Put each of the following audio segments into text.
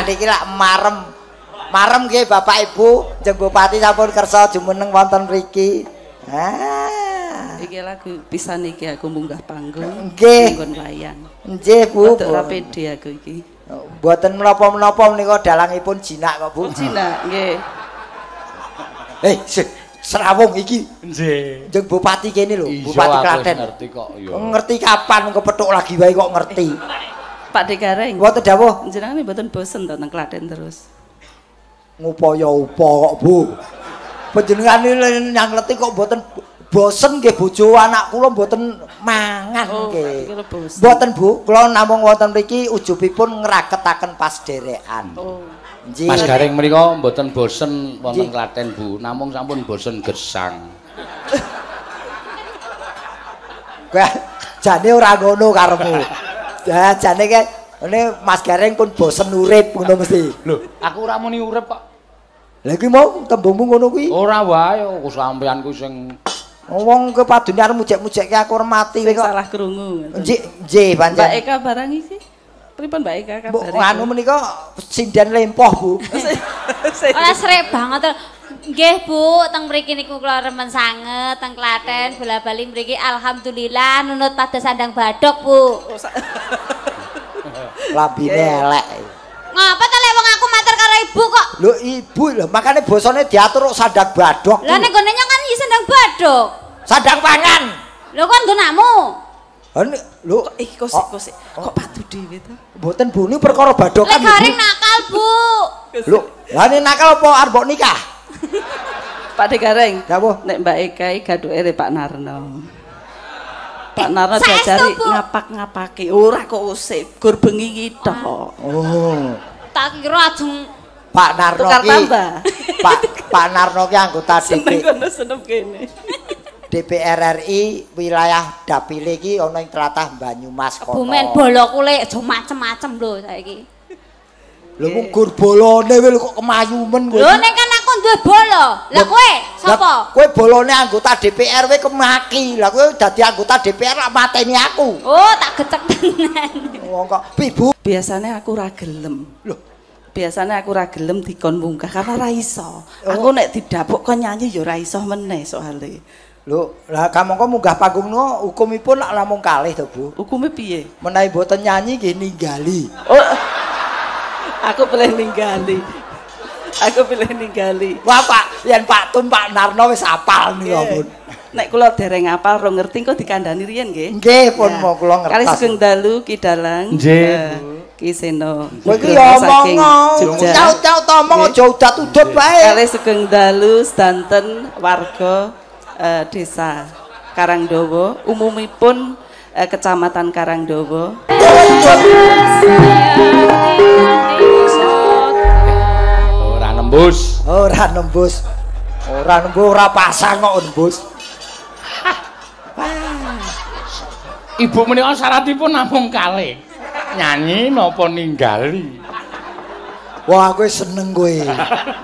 niki lak marem. Marem nggih Bapak Ibu, Jeng Bupati sampun kersa jumeneng wonten mriki. Iki lagu pisan iki aku munggah panggung. Nggih. Nggon wayang. Nggih Bu. Ora pede aku iki. Mboten menapa-menapa menika dalangipun jinak kok Bu. Jinak nggih. Serawung iki. Nggih. Jeng Bupati kene lho, Bupati Klaten. Ngerti kok ya. Ngerti kapan kepethuk lagi wae kok ngerti. Pak Dekareng. Mboten dawuh. Jenengan mboten bosen to nang Klaten terus. Ngupaya-upa kok Bu. Panjenengan yang ngerti kok mboten bosen nggih bojo anak kula mboten mangan nggih. Mboten Bu, kula namung wonten mriki ujubipun ngraketaken pasderekan. Nggih. Mas Gareng menika mboten bosen wonten Klaten Bu, namung sampun bosen gersang. Wah, jane ora ngono karepmu. Ya jane ke ini Mas Gareng pun bosen urip ngono mesti. Lho, aku ora muni urip kok. Lah iki mau tembungmu ngono kuwi. Ora wae kok sampeyan ku sing wong ke padune arep mujek-mujekke aku remati kok. Salah krungu. Nggih, pancen. Mbak Eka barang iki. Pripun Mbak Eka kabare? Anu menika sinden lempoh, Bu. Ora srek banget. Nggih Bu, teng mriki niku kula remen sanget teng Klaten bola-bali mriki alhamdulillah nunut pada sandang badok Bu. Lambine elek. Ngapa to lek wong aku matur karo ibu kok? Lho ibu lho, makane bosone diatur kok sandang badok. Lah nek gone nyang iki sandang badok. Sandang pangan. Lho kon nggonakmu. Lho kosik. Kok padu dhewe to? Mboten Bu, ini perkara badokan. Lek Gareng nakal Bu. Lho, lah nek nakal apa arep mbok nikah? Pak Dekareng. Dawuh. Nek Mbak Eka iki gaduke Pak Narno. Pak Narno diajari ngapak-ngapake. Ora kok usik, gur bengi iki tok. Oh. Tak kira ajeng Pak Narno ki. Pak Narno ki anggota DPR RI wilayah Dapile iki ana ing tlatah Banyumas kono. Bumen bolo kule aja macem-macem lho saiki. Lho kok gur bolone kok kemayumen kowe. Lho nek kan aku duwe bolo. Lah kowe sapa? Kowe bolone anggota DPR kowe kemaki. Lah kowe dadi anggota DPR lak mateni aku. Oh, tak gecek tenan. Wong kok Ibu. Biasane aku ora gelem. Lho, biasane aku ora gelem dikon munggah karena ora iso. Aku nek didapuk kon nyanyi ya ora iso meneh soalé. Lho, lah kamangka munggah panggungno hukumipun lak namung kalih to, Bu. Hukume piye? Menawi boten nyanyi nggih ninggali. Oh. Aku pilih ninggali. Aku pilih ninggali. Wah, Pak, yen Pak Tun Pak Narno wis apal niku ampun. Nek kula dereng apal ro ngerti kok dikandani riyen nggih. Nggih, pun mau kula ngertos. Kali Sugeng Dalu Ki Dalang. Nggih. Ki Seno. Kowe iki omong, caut-caut omong aja udat-udat wae. Kali Sugeng Dalu sedanten warga desa Karangdawa, umumipun Kecamatan Karangdawa. ora nembus. Ora nembus. Ora nembus, ora pasang kok nembus. Ibu menika syaratipun namung kalih. Nyanyi napa ninggali. Wah, kowe seneng kowe.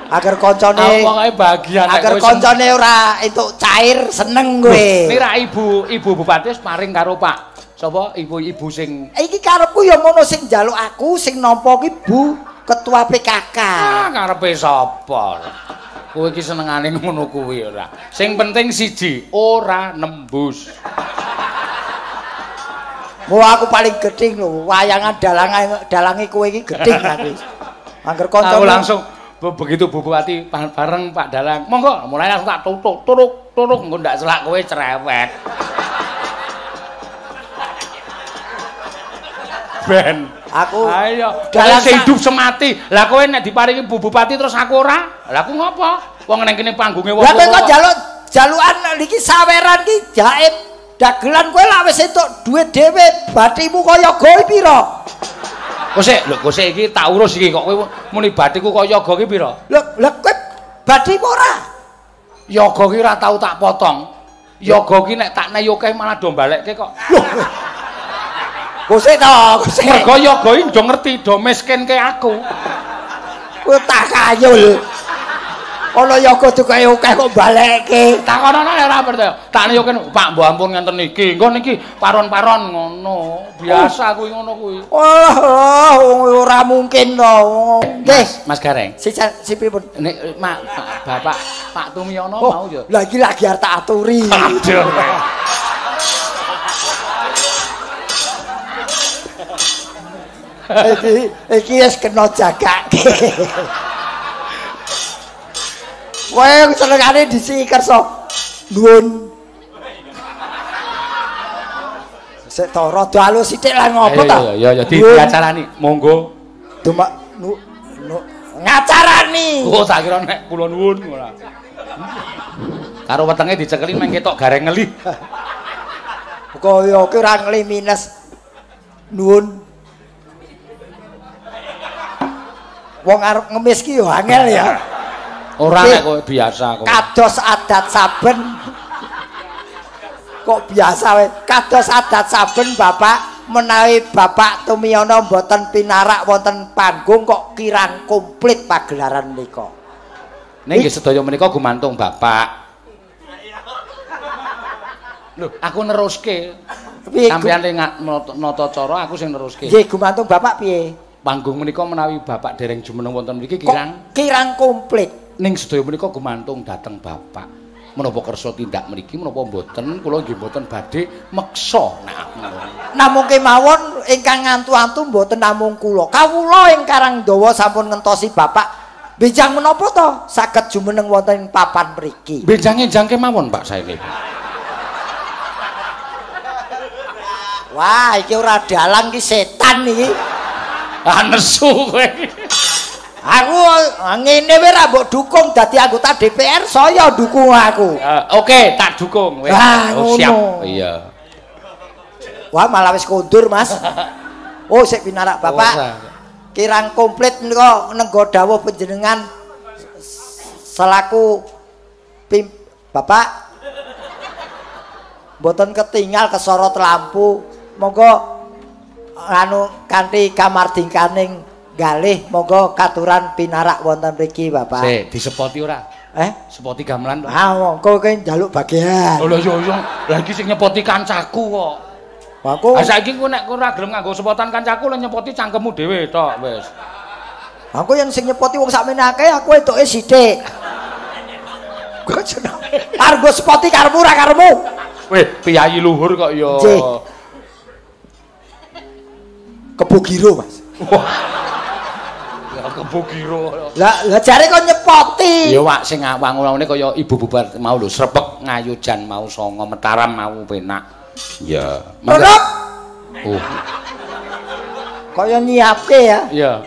Agar koncone pokoke bahagia nek agar koncone ora entuk cair seneng kowe. Ini ra ibu bupati wis paring karo Pak. Sapa ibu-ibu sing iki karepku ya ngono sing njaluk aku sing nampa ki Bu Ketua PKK. Ah, karepe sapa? Kowe iki senengane ngono kuwi ora. Sing penting siji, ora nembus. Wah, aku paling gedhing lho, wayangan dalange kowe iki gedhing aku. Angger kanca aku langsung begitu Bu Bupati bareng Pak Dalang. Monggo, mulai langsung tak turuk engko ndak selak kowe cerewet. Ben, aku ayo dalang hidup semati. Lah kowe nek diparingi Bu Bupati terus aku ora? Lah aku ngopo? Wong ning kene panggunge wong. Lah kok jalukan iki saweran ki jaib dagelan kowe lak wis entuk duit dhewe, bathimu kaya goe pira? Kosek iki tak urus iki kok kowe muni batiku kok yoga ki pira? Lha kowe badhimu ora? Yoga ki ora tau tak potong. Yoga ki nek tak nayokeh malah do balekke kok. Kosek to, kosek. Mergo yoga iki do ngerti do miskinke aku. Kowe tak kayul. Ana ya kudu kaya akeh kok balekke. Takonono ora percaya. Tak niyoken Pak mbok ampun ngenten iki. Engko niki paron-paron ngono. Biasa kuwi ngono kuwi. Ora mungkin to. Nggih, Mas Gareng. Si pripun? Nek Bapak Pak Tumiyono mau ya. Lah iki lagi arep tak aturi. Aduh. Iki wis kena jagake. Kowe senengane disi kersa. Nuwun. Sik to rada alus sithik lah ngopo ta? Ya diacarani. Monggo. Dumak ngacarani. Oh tak kira nek kula nuwun ora. Karo wetenge dicekeli meng ketok gareng ngeli. Kaya ki ora ngeli minus. Nuwun. Wong arep ngemis ki yo angel ya. Ora nek kowe biasa kok. Kados adat saben. Kok biasa wae. Kados adat saben Bapak menawi Bapak Tumiyono mboten pinarak wonten panggung kok kirang komplit pagelaran menika. Ning nggih sedaya menika gumantung Bapak. Lho, aku neruske. Sampeyan sing nata cara aku sing neruske. Nggih, gumantung Bapak piye? Panggung menika menawi Bapak dereng jumeneng wonten mriki kirang komplit. Ning sedaya menika gumantung dhateng Bapak. Menapa kersa tindak mriki menapa mboten kula nggih mboten badhe meksa namung kemawon ingkang ngantu-antu mboten namung kula. Kawula ing Karang Dawa sampun ngentosi Bapak benjang menapa to saged jumeneng wonten papan mriki. Benjange jang kemawon Pak saene. Wah, iki ora dalang iki setan iki. Ah nesu kowe. Aku ngene wae ra mbok dukung dadi anggota DPR saya dukung aku. Oke, tak dukung wis. Siap. Iya. Wah, malah wis kondur, Mas. Oh, sik pinarak Bapak. Kirang komplit menika nenggo dawuh panjenengan selaku Bapak mboten ketinggal kesorot lampu. Monggo anu kanthi kamardikaning galih monggo katuran pinarak wonten mriki Bapak. Sik, disepoti ora? Sepoti gamelan to. Ah, monggo kowe njaluk bagian. Oh lho yo. Lah iki sing nyepoti kancaku kok. Aku. Ah saiki kowe nek ora gelem nganggo sepotan kancaku lho nyepoti cangkemmu dhewe tok wis. Aku yang sing nyepoti wong sakmene akeh aku etuke sithik. Kok jeneng. Argo sepoti karemu ora karemu. Weh, piyayi luhur kok ya. Kebugiro, Mas. Wah. Kebugiro. Lah jare kok nyepoti. Ya Wak sing wangun-wangune kaya ibu bubar mau lho srepek ngayu jan mau songo metaram mau penak. Ya. Produk. Oh. Kaya nyiapke ya. Iya.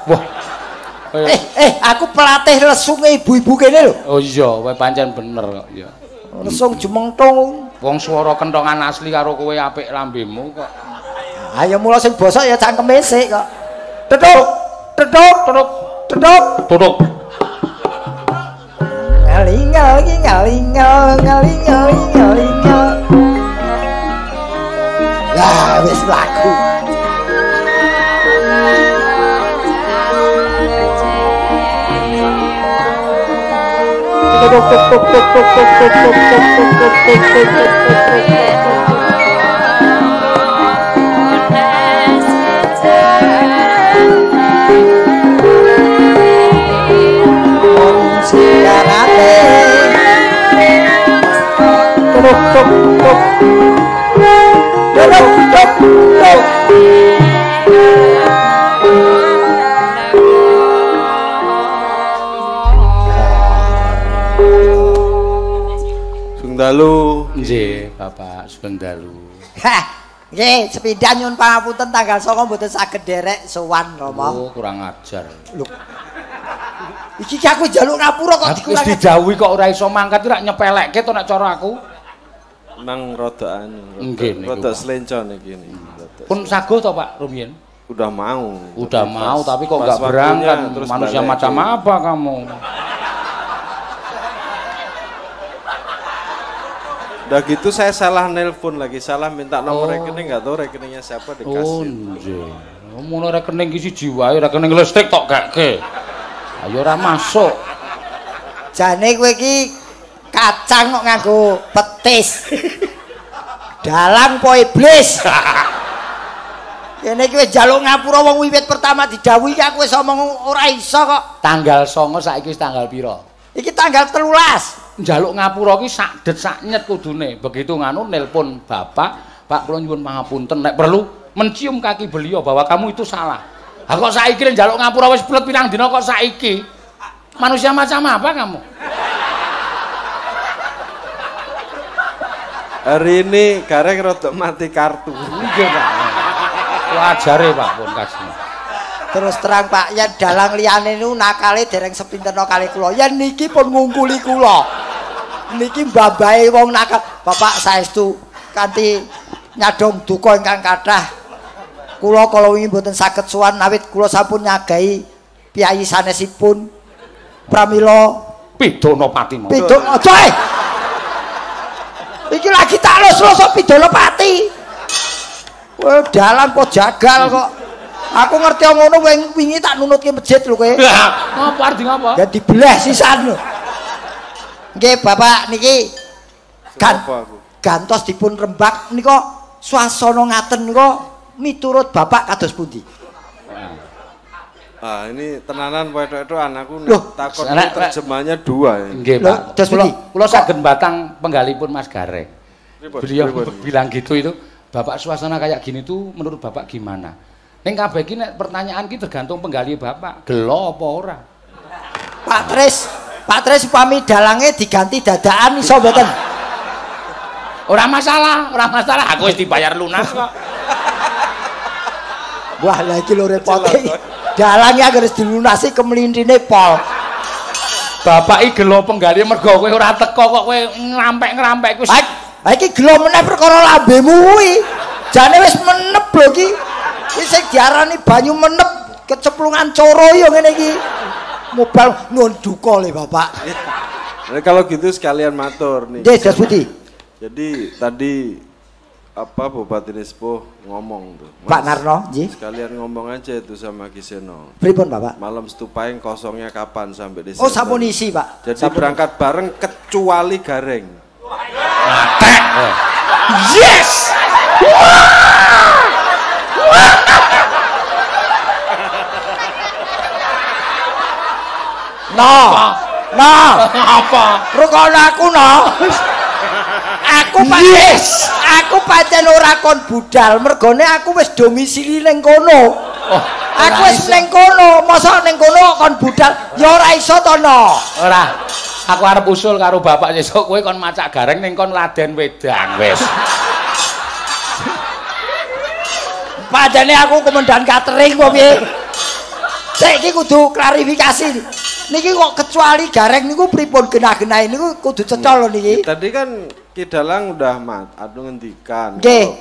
Wah. Aku pelatih lesunge ibu-ibu kene lho. Oh iya, kowe pancen bener kok ya. Lesung jemengtung. Wong swara kentongan asli karo kowe apik lambemu kok. Ayo mula sing bosok ya cangkeme sik kok. Tetuk. Ngalingal. Lah wis lagu. Dalu. Nggih, Bapak Sugeng Dalu. Nggih, sepindhah nyuwun pangapunten tanggal 9 mboten saged derek sowan Rama. Oh, kurang ajar. Lho. Iki aku njaluk ngapura kok dikurang. Wis didhawuhi kok ora iso mangkat ora nyepelekke to nek cara aku. Nang rada anu. Nggih, rada slencon iki. Pun saguh to Pak Rumien? Udah mau. Udah mau tapi kok enggak berangkat. Manusia macam apa kamu? Udah gitu saya salah nelpon lagi, salah minta nomor rekening, nggak tahu rekeningnya siapa dikasih. Oh, nggih. Ngono rekening iki siji wae, rekening listrik tok gake. Ayo ora masuk. Jane kowe iki kacang kok nganggo petis. Dalang po iblis. Kene iki wis njaluk ngapura wong wiwit pertama didhawuhi aku wis omong ora iso kok. Tanggal 9 saiki wis tanggal pira? Iki tanggal 13. Njaluk ngapura ki sak det sak nyet kudune. Begitu nganu nelpon bapak, Pak kula nyuwun pangapunten nek perlu mencium kaki beliau bahwa kamu itu salah. Lah kok saiki njaluk ngapura wis plet pirang dina kok saiki? Manusia macam apa kamu? Hari ini Gareng rodok mati kartu. Nggih, Pak. Wajare Pak pun kasih. Terus terang Pak, yen dalang liyane niku nakale dereng sepinterno kali kula. Yen niki pun ngungkuli kula. Niki mbabahe wong nakal. Bapak saestu kanthi nyadong duka ingkang kathah. Kula kala wingi mboten saged sowan awit kula sampun nyagahi piyai sanesipun pramila Pidonopati mau. Aja. Iki lagi tak lus-lus Pidonopati. Wah, dalan kok jagal kok. Aku ngerti ngono wingi tak nunutke masjid lho kowe. Ngapa arti ngapa? Ya dibelah sisan lho. Nggih, Bapak niki gantos dipun rembak nika swasana ngaten nika miturut Bapak kados pundi? Ah, ini tenanan wedok-wedokan aku takon terjemahnya 2 ya. Nggih, Pak. Kula saged batang penggalipun Mas Gareng. Beliau bilang gitu itu, Bapak suasana kayak gini tuh menurut Bapak gimana? Ning kabeh iki nek pertanyaan ki tergantung penggali Bapak, gelo apa ora? Pak Tris upami dalange diganti dadakan iso mboten? Ora masalah. Aku wis dibayar lunas kok. Wah, lha iki lho repote. Dalange harus dilunasi kemlintine pol. Bapak iki gelo penggali mergo kowe ora teko kok kowe ngrampek-ngrampek wis. Ha iki gelo meneh perkara lambemu kuwi. Jane wis menep lho iki. Iki sing diarani banyu menep keceplungan coro ya ngene iki. Mobal nuwun duka le Bapak. Nah, kalau gitu sekalian matur nih. Nggih, Das Budi. Jadi tadi apa Bupati Nispo ngomong tuh. Mas, Pak Narno, nggih. Sekalian ngomong aja itu sama Kiseno. Pripun, Bapak? Malam Stupaing kosongnya kapan sampai di Oh, sampun isi, Pak. Jadi sampun berangkat bareng kecuali Gareng. Matek. Yes. Apa? Rukun aku no. Aku pancen ora kon budal, mergone aku wis domisili ning kono. Aku wis ning kono, mosok ning kono kon budal, ya ora iso to no. Ora. Aku arep usul karo bapak sesuk kowe kon macak Gareng ning kon laden wedang wis. Padane aku komandan catering kok piye. Saiki kudu klarifikasi. Niki kok kecuali Gareng niku pripun genah-genahe niku kudu cecol niki. Tadi kan Ki Dalang udah adu ngendikan. Nggih.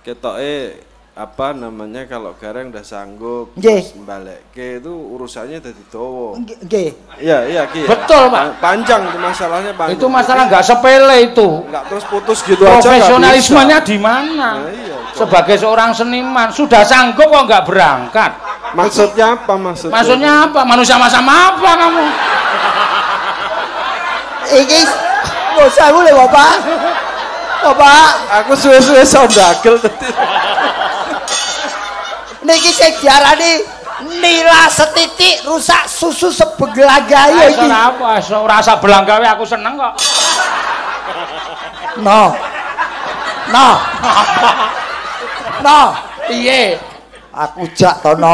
Ketoke apa namanya kalau Gareng udah sanggup terus mbalekke itu urusannya dadi dawa. Nggih. Iya Ki. Betul, Pak. Panjang itu masalahnya panjang. Itu masalah nggak sepele itu. Nggak terus putus gitu aja. Profesionalismenya di mana? Nah, iya, sebagai seorang seniman sudah sanggup kok nggak berangkat. Maksudnya apa Maksudnya apa? Manusia macam apa kamu? Iki usah boleh Bapak. Aku suwe-suwe sondagel tadi. Niki sing diarani nila setitik rusak susu sebegelagai iki. Ora apa, ora sak belanggawe aku seneng kok. No. Piye? Aku jak to no.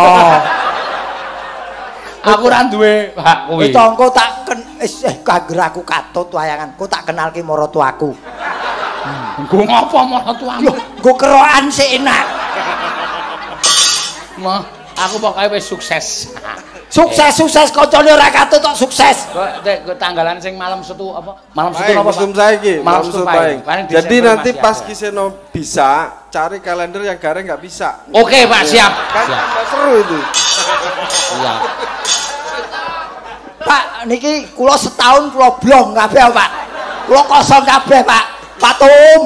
Aku ora duwe hak kuwi. Wis engko tak kangger aku katut wayangan. Ku tak kenalke maratuaku. Nggo ngopo maratuamu? Nggo kerokan sik enak. Mah, aku pokoke wis sukses. Sukses kancane ora katut tok sukses. Kok tanggalan sing malam Setu apa? Malam Setu apa? Malam saiki. Malam Setu. Jadi nanti pas Kiseno bisa cari kalender yang Gareng nggak bisa. Oke, Pak, siap. Kan seru itu. Iya. Pak, niki kula setahun kula blong kabeh, Pak. Kula kosong kabeh, Pak. Pak Tum.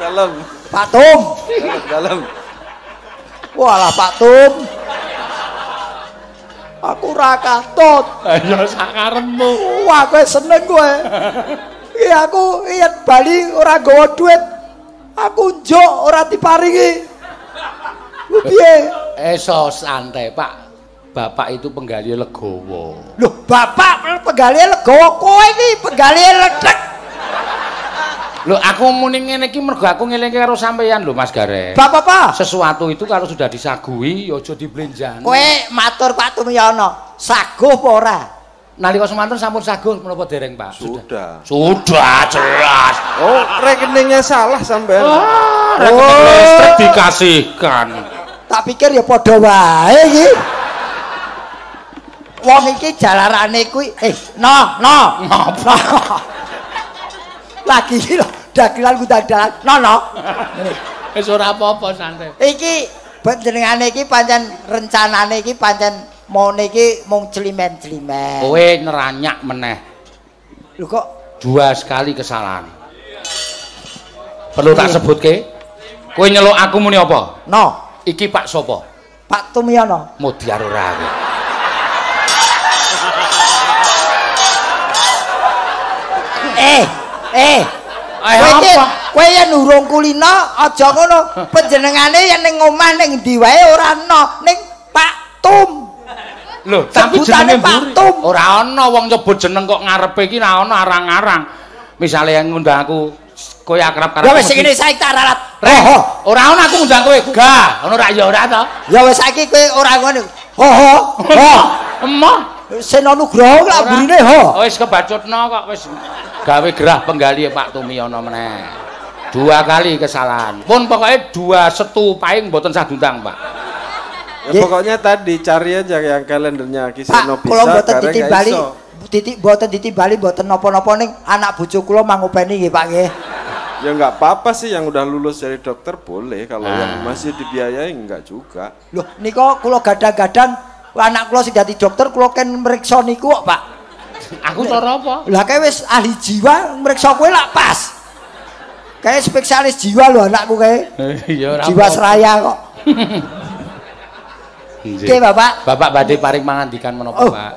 Dalam. Pak Tum. Dalam. Walah Pak Tum. Aku ora katut. Ya sakarepmu. Wah, kowe seneng kowe. Iki aku yen bali ora nggawa dhuwit. Aku njuk ora diparingi. Piye? Santai, Pak. Bapak itu penggali legowo. Loh, bapak penggali legowo, kowe iki penggali ledek. Loh, aku muni ngene iki mergo aku ngelingke karo sampeyan lho, Mas Gareng. Bapak apa? Sesuatu itu kalau sudah disagui ya aja diblenjani. Kowe matur Pak Tumiyono, saguh apa ora? Nalika semanten sampun saguh menapa dereng, Pak? Sudah. Sudah jelas. Oh, rekeningnya salah sampean. Rekening listrik dikasihkan. Tak pikir ya padha wae iki. Wong iki jalarane kuwi no. Ngapa? Lagi iki lho, dagelan dagelan. No. Wis ora apa-apa santai. Iki panjenengane iki pancen rencanane iki pancen mone iki mung celimen-celimen. Kowe neranyak meneh. Lho kok 2 sekali kesalahan. Perlu tak sebutke? Kowe nyeluk aku muni apa? No. Iki Pak sapa? Pak Tumiyono. Mudyar ora kowe. Kowe yen urung kulino aja ngono. Panjenengane yen ning omah ning ndi wae ora ana ning Pak Tum. Lho, tapi jenenge Pak Tum. ora ana wong nyebut jeneng kok ngarepe iki ora ana arang-arang. Misale yang ngundang aku kowe akrab karo. Ya wis ngene saiki tak ralat. Ora ana aku ngundang kowe. Ga, ngono ra ya ora to. Ya wis saiki kowe ora ngono. Emoh. Sena Nugroho lak burine ho. Wis kebacutno kok wis gawe gerah penggali Pak Tumiyono meneh. 2 kali kesalahan. Pun pokoknya 2 setu paing mboten sah diundang, Pak. Ya, pokoknya tadi cari aja yang kalendernya Kiseno bisa. Kalau mboten ditimbali, mboten ditimbali mboten napa-napa ning anak bojo kula mangopeni nggih, Pak nggih. Ya enggak apa-apa sih yang udah lulus dari dokter boleh, kalau yang masih dibiayai enggak juga. Loh, nika kula gadang-gadang anak kula sing dadi dokter kula ken mriksa niku kok, Pak. Aku cara apa? Lah kae wis ahli jiwa mriksa kowe lak pas. Kae spesialis jiwa lho anakku kae. Ya ora. Jiwa seraya kok. Oke, Bapak. Bapak badhe paring pangandikan menapa, Pak?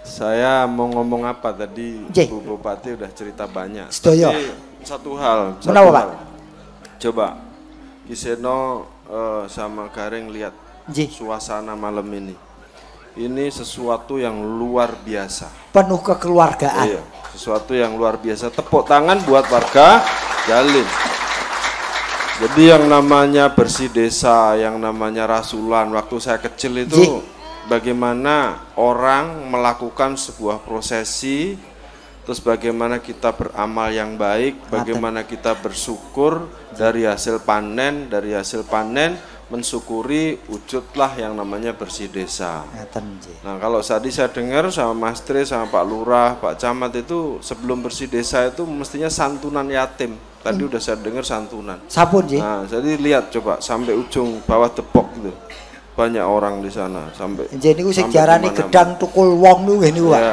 Saya mau ngomong apa tadi? Bu Bupati udah cerita banyak. Sedaya. Satu hal. Menapa, Pak? Coba Kiseno sama Gareng lihat suasana malam ini. Ini sesuatu yang luar biasa. Penuh kekeluargaan. Iya, sesuatu yang luar biasa. Tepuk tangan buat warga Galin. Jadi yang namanya bersih desa, yang namanya rasulan, waktu saya kecil itu bagaimana orang melakukan sebuah prosesi, terus bagaimana kita beramal yang baik, bagaimana kita bersyukur dari hasil panen, mensyukuri wujudlah yang namanya bersih desa. Nah kalau tadi saya dengar sama Mas Tri, sama Pak Lurah, Pak Camat itu sebelum bersih desa itu mestinya santunan yatim. Tadi udah saya dengar santunan. Sabun, Ji. Nah, jadi lihat coba sampai ujung bawah Depok gitu. Banyak orang di sana sampai. Jadi niku sing diarani gedang tukul wong niku niku, Pak.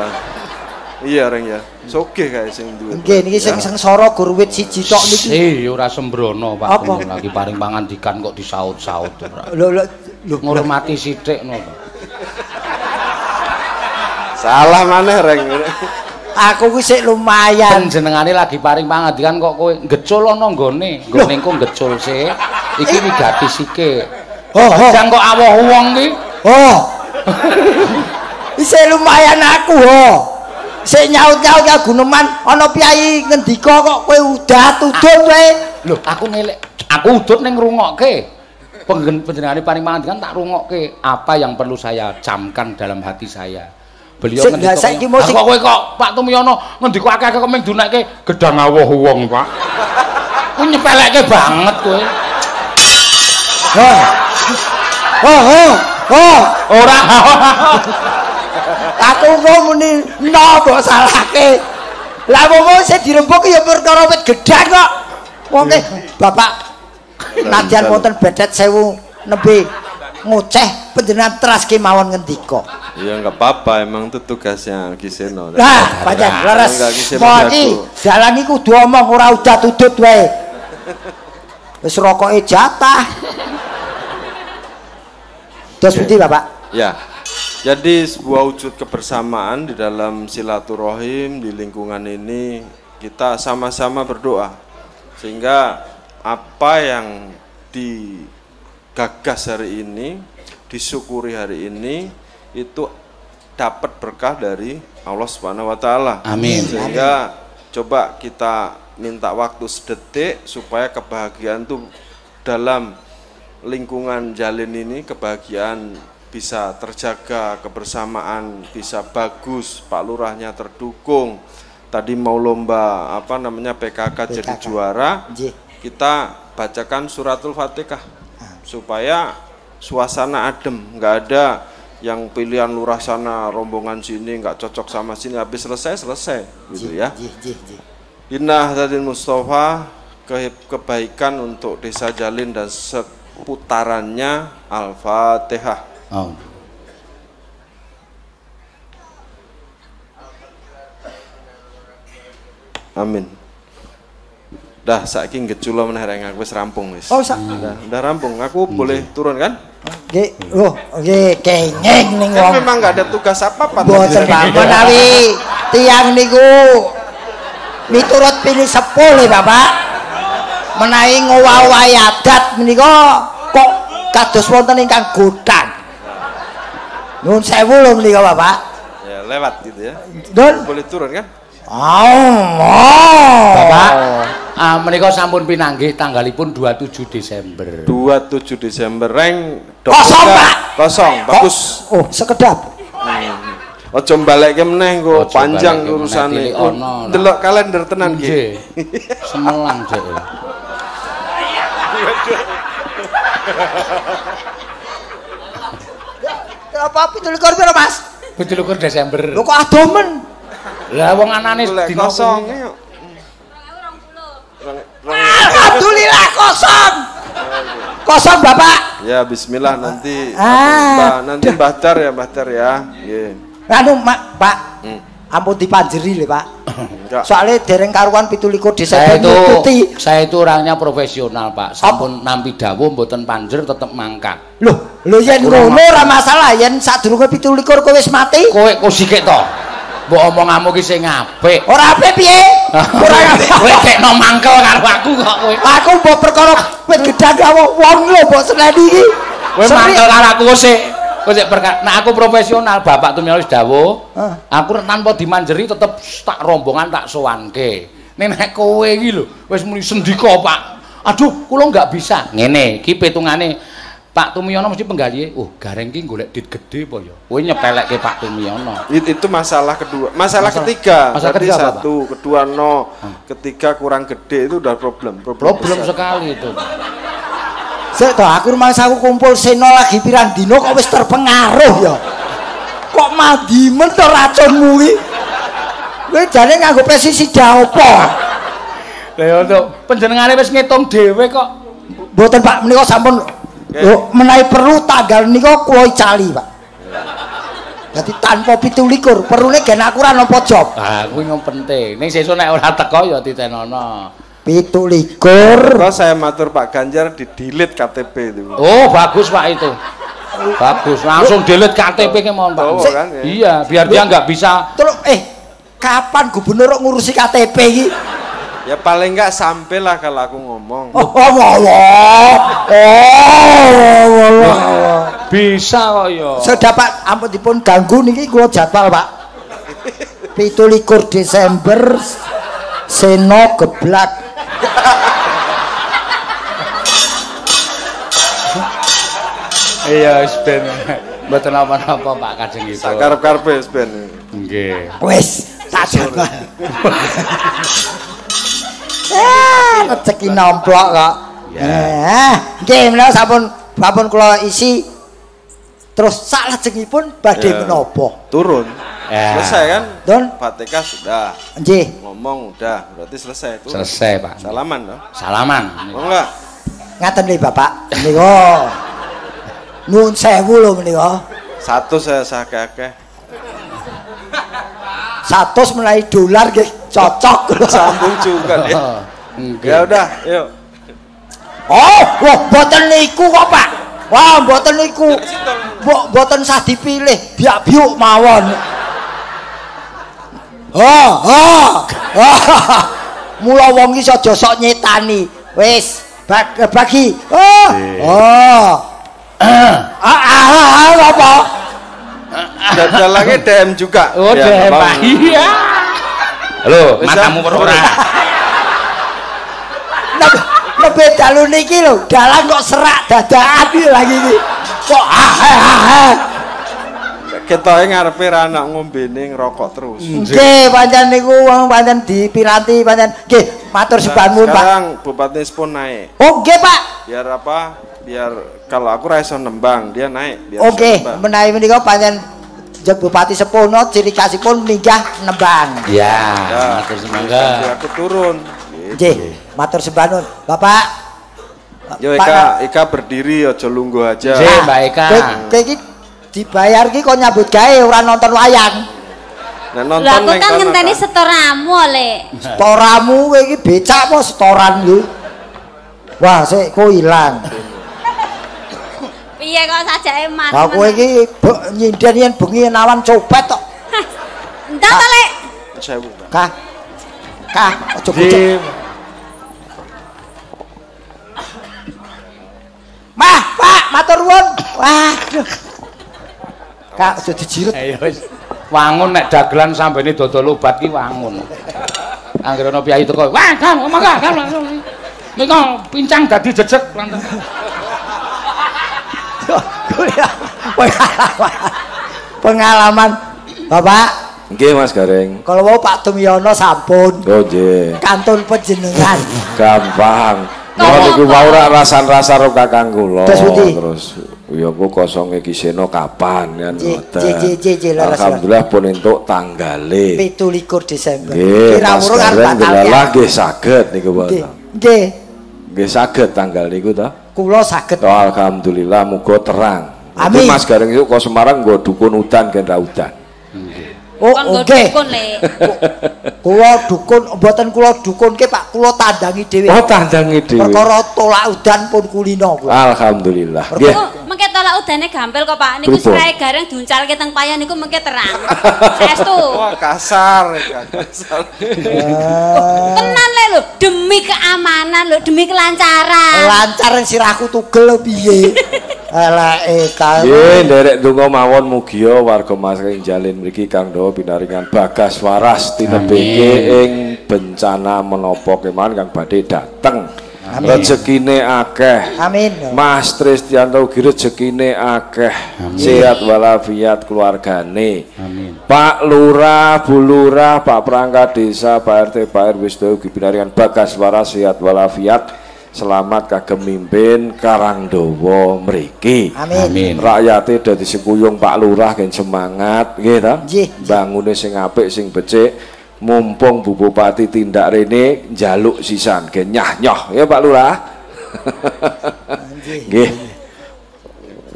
Iya, Reng ya. Soge kae sing duwe. Nggih, niki sing sengsara gur wit siji tok niki. Ora sembrono, Pak. Lagi paring pangandikan kok disaut-saut ora. Lho, ngurmati sithik ngono. Salah maneh, Reng. Aku ku sik lumayan. Jenengane lagi paring pangandikan kok kowe ngecul ana nggone. Nggone engko ngecul sik. Iki wigati sike. Jang kok awoh wong ki. Isih lumayan aku, Sik nyaut-nyaut ya Guneman, ana piyai ngendika kok kowe udah tudut wae. Lho, aku ngelek. Aku udut ning ngrungokke. Panjenengane paring pangandikan tak rungokke apa yang perlu saya camkan dalam hati saya. Beliau ngendika kok kowe kok Pak Tumiyono ngendika akeh-akeh kok mung dunekke gedang awoh wong, Pak. Ku nyepelekke banget kowe. Ora. Aku kok muni napa salahke. Lah wong sing dirembuk ya perkara wit gedang kok. Wong Bapak nadyan wonten bedet 1000 nembe ngoceh panjenengan teras kemawon ngendika. Ya enggak apa-apa, emang itu tugasnya Kiseno. Lah, pancen leres. Moni, dalan iki kudu omong ora udah tudut wae. Wis rokoke jatah. Terus pundi, Bapak? Ya, Jadi sebuah wujud kebersamaan di dalam silaturahim di lingkungan ini, kita sama-sama berdoa sehingga apa yang digagas hari ini, disyukuri hari ini itu dapat berkah dari Allah Subhanahu wa taala. Amin. Sehingga coba kita minta waktu sedetik supaya kebahagiaan itu dalam lingkungan jalin ini, kebahagiaan bisa terjaga, kebersamaan bisa bagus, Pak Lurahnya terdukung. Tadi mau lomba PKK jadi juara, kita bacakan suratul Fatihah supaya suasana adem, nggak ada yang pilihan lurah sana, rombongan sini nggak cocok sama sini, habis selesai gitu ya. Inna hadil Mustafa, kebaikan untuk Desa Jalin dan seputarannya. Al-Fatihah. Amin. Dah saiki ngejula meneh rek aku wis rampung wis. Oh, udah rampung. Aku boleh turun kan? Nggih. Loh, nggih kenging ning wong. Memang enggak ada tugas apa-apa. Mboten Pak menawi tiyang niku miturut pilih sepuh Bapak. Menawi ngowahi adat menika kok kados wonten ingkang godhang. Nuwun sewu lho menika Bapak. Ya lewat gitu ya. Boleh turun kan? Bapak, menika sampun pinanggih tanggalipun 27 Desember. 27 Desember reng kosong Pak. Kosong, bagus. Oh, sekedap. Ojo mbalekke meneh engko panjang urusane. Delok kalender tenan nggih. Semelang jek. Apa 17 piro Mas? 17 Desember. Lho kok adomen? Lah wong anane dina kosong. Alhamdulillah kosong. Kosong Bapak. Ya bismillah nanti Mbah Dar ya nggih. Anu Pak. Ampun dipanjeri lho Pak. Soalnya dereng karuan 17 Desember saya itu orangnya profesional Pak. Sampun nampi dawuh mboten panjer tetep mangkat. Loh yen ngono ora masalah, yen sadurunge 17 kowe wis mati. Kowe sikik to. Mbok omonganmu ki sing apik. Ora apik piye? Ora apik. Kowe dekno mangkel karo aku kok kowe. Aku mbok perkara wit gedang karo wong lho mbok seneni iki. Kowe mangkel karo aku sik. Kowe sik perkara. Nah aku profesional, Bapak Tumio wis dawuh. Aku tanpa dimanjeri tetep tak rombongan tak sowanke. Nek kowe iki lho wis muni sendika Pak. Aduh, kula enggak bisa. Ngene, iki pitungane Pak Tumiono mesti penggalihe. Gareng ki golek dit gede apa ya? Kowe nyepelekke Pak Tumiono. Itu masalah kedua. Masalah ketiga. Tadi satu, kedua no. Ketiga kurang gede itu udah problem sekali itu. Sik to, aku rumangsaku kumpul seno lagi pirang dino kok wis terpengaruh ya. Kok mandimen to racunmu iki? Kowe jane nganggo pestisida apa? Lah ya to, panjenengane wis ngitung dhewe kok. Mboten Pak, menika sampun menawi perlu tanggal nika kula icali Pak. Dadi tanpa 17 perune gen aku ora nampa job. Kuwi yang penting. Ning sesuk nek ora teko ya ditenono. 17. Kalau saya matur Pak Ganjar di delete KTP itu. Oh bagus Pak itu. Bagus, langsung delete KTP ki mohon Pak. Kan, ya? Iya, biar dia nggak bisa. Terus kapan gubernur ngurusi KTP iki? Ya paling enggak sampailah kalau aku ngomong. Bisa kok ya. Sedapat ampun dipun ganggu niki kula jadwal Pak. 17 Desember Seno geblak. Iya wis ben. Mboten apa-apa Pak Kajeng itu. Sakarep-karepe wis ben. Nggih. Wis tak jadwal. Rezeki nomplok kok. Nggih menawa sampun kula isi terus salajengipun badhe menapa? Turun. Selesai kan? Don. Fatihah sudah. Nggih. Ngomong udah, berarti selesai itu. Selesai, Pak. Salaman toh? Salaman. Oh enggak. Ngaten nggih, Bapak. Menika. Nuwun sewu lho menika. Satu saya akeh-akeh. 100 menawi dolar nggih cocok. Sambung juga ya. Ya udah, yuk. Oh, wah boten niku kok, Pak. Wah, mboten niku. Mboten sah dipilih, biak-biuk mawon. Mula wong iki aja sok nyetani. Wis, bagi. Apa? Dalange DM juga. Oh, DM Pak. Iya. Halo, matamu ora. Lebih dalu niki lho, dalan kok serak dadakan lagi iki. Kok Ketoke ngarepe ra anak ngombene ngrokok terus. Nggih, pancen niku wong pancen dipiranti pancen. Nggih, matur sembahmu, Pak. Sekarang Bupati Spon naik. Oh, nggih, Pak. Biar apa? Biar kalau aku ra iso nembang, dia naik biar Oke, menawi menika pancen jeng Bupati Sepono ciri khasipun minggah nembang. Iya, matur sembah. Aku turun. Nggih, matur sembah nun. Bapak. Yo Eka berdiri aja lungguh aja. Nggih, Mbak Eka. Kowe iki dibayar ki kok nyambut gawe ora nonton wayang. Nah, nonton lha aku kan ngenteni setoramu Le. Setoramu kowe iki becak apa setoran iki? Wah, sik kok ilang. Piye kok sajake man. Lah kowe iki nyinden yen bengi nawan copet tok. Entar to Le. 1000. Kah, aja bocok. Mah, Pak, matur nuwun. Waduh. Kak, aja dijiret. Ayo wis. Wangun nek dagelan sambene dodol obat ki wangun. Anggere ana piyai teko, "Wah, kan, mangga, kan." Nika pincang dadi jejeg lanten. Pengalaman Bapak. Nggih Mas Gareng. Kalau mau Pak Tumyono sampun. Oh nggih. Kantun panjenengan. Gampang. Kalau niku wau ora rasan-rasan karo kakang kula. Terus ya ku kosonge Kiseno kapan kan ngoten. Alhamdulillah pun entuk tanggale. 17 Desember. Kira-kira arep batal. Nggih saged niku mboten. Nggih. Nggih saged tanggal niku ta? Kula saged. Alhamdulillah muga terang. Amin. Mas Gareng itu kok Semarang nggo dukun udan gen ra udan. Oh, oke. Kula dukun, mboten kula dukunke Pak, kula tandangi dhewe. Oh, tandangi dhewe. Perkara tolak udan pun kulino kula. Alhamdulillah. Nggih. Mengke tolak udane gampil kok Pak. Niku sirahe Gareng diuncalke teng payan niku mengke terang. Saestu. Wah, kasar. Tenan le lho, demi keamanan lho, demi kelancaran. Lancar sirahku tugel piye? Eleke ta. Nggih, nderek donga mawon mugia warga Masring Jalin mriki Kang Dawa pinaringan bagas waras tinebeke ing bencana menapa keman kang badhe dateng. Rezekine akeh. Amin. Mas Tristianto ugi rezekine akeh. Sehat walafiat keluargane. Amin. Pak Lurah, Bu Lurah, Pak Perangkat Desa, Pak RT, Pak RW ugi pinaringan bagas waras sehat walafiat. Selamat kagem mimpin Karangdawa mriki. Amin. Rakyate dadi sekuyung Pak Lurah gen semangat nggih ta? Bangune sing apik sing becik. Mumpung Bu Bupati tindak rene njaluk sisan gen nyah-nyoh ya Pak Lurah. Nggih.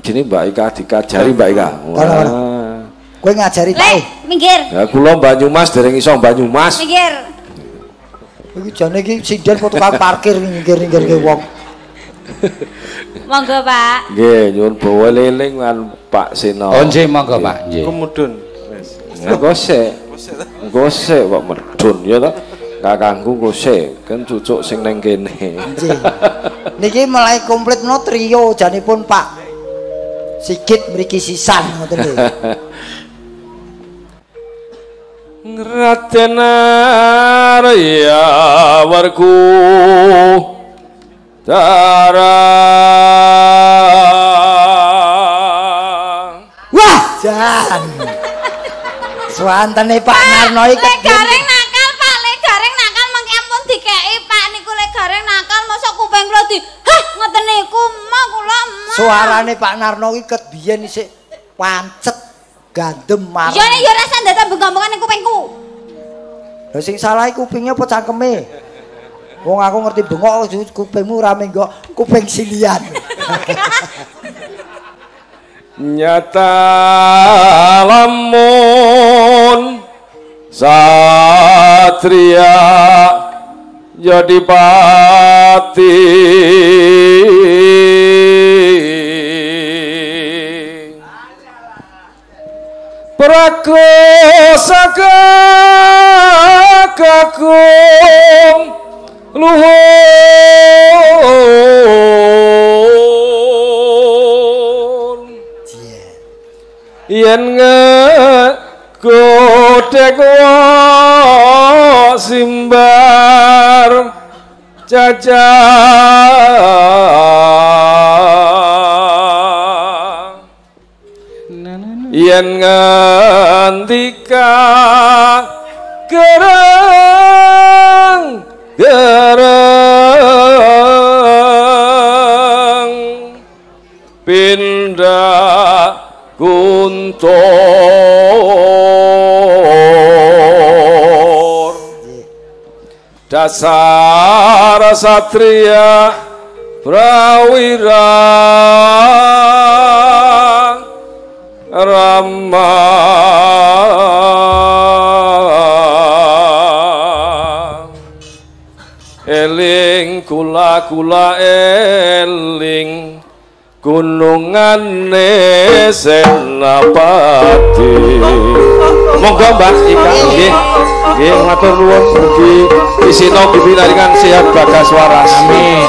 Jenenge Mbak Ika dikajari Mbak Ika. Kowe ngajari Pak. Minggir. Ya kula Banyumas dereng iso Banyumas. Minggir. Iki jane iki sinden tukang parkir minggir-minggir ke wong. Monggo Pak. Nggih, nyuwun bawa leling lan Pak Seno. Oh nggih, monggo Pak. Nggih. Aku mudun. Wis. Engko sik kok medun ya ta. Kakangku kok sik, kan cucuk sing nang kene. Nggih. Niki mulai komplit no trio janipun Pak Sigit mriki sisan ngoten lho. Raden Arya Warku Dara. Wah, jan. Suwantene Pak Narno iki Gareng nakal Pak, le Gareng nakal mengke ampun dikeki Pak niku le Gareng nakal mosok kuping kula di. Hah, ngoten niku mah kula. Suarane Pak Narno iki ket biyen isih pancet. Gandem marang. Ya nek ya rasa ndak tambah-gambangan ning kupingku. Lah sing salah iki kupinge apa cangkeme? Wong aku ngerti bengok kupingmu rame kok kuping silian. Nyata lamun satria jadi pati prakosaka kakung luhur yen ngegodhek simbar cacah yen ngantika gerang pindah guntur dasar satria prawira Rama eling kula eling gunungane Senapati monggo Mbak Ika nggih nggih matur nuwun mugi isina dipinaringan sehat bagas waras amin.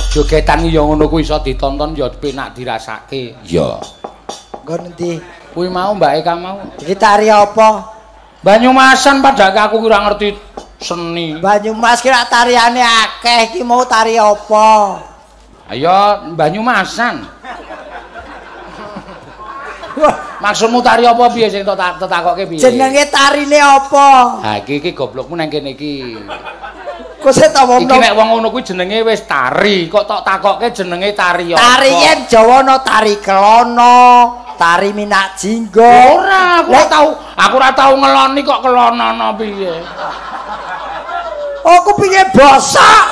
Jogetan ya ngono kuwi iso ditonton ya penak dirasake. Ya. Nggon endi? Kuwi mau Mbak Eka mau. Iki tari apa? Banyumasan padahal aku ora ngerti seni. Banyumas ki tariane akeh iki mau tari apa? Ayo Banyumasan. Maksudmu tari apa piye sing tetakoke piye? Jenenge tarine apa? Ha iki goblokmu nang kene iki. Kok sik ta wong. Iki nek wong ngono kuwi jenenge wis tari, kok tok takoke jenenge tari apa? Tari yen Jawa ana tari kelana, tari minak jinggo. Ora, aku ora tau ngeloni kok kelana piye. Oh, piye bosak.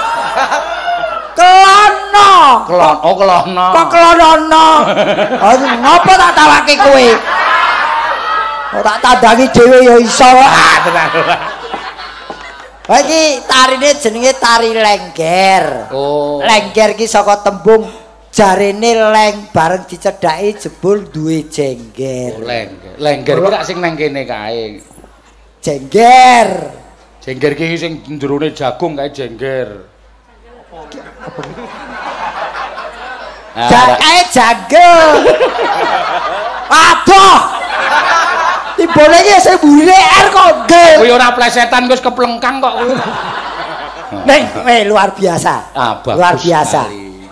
Kelana. Kelana. Kok kelana? Oh, ngapa tak tawake kowe? Oh, tak tandangi dhewe ya iso. Tenan. Ha iki tarine jenenge tari lengger. Oh. Lengger ki saka tembung jarene leng bareng dicedhaki jebul duwe jengger. Oh, lengger. Lengger ki tak sing nang kene kae. Jengger. Jengger ki sing jerone jagung kae jengger. Kae jagel. Aduh. Tibone iki sing mburi R kok nggih. Kuwi ora plesetan wis keplengkang kok kuwi. Neng, luar biasa. Luar biasa.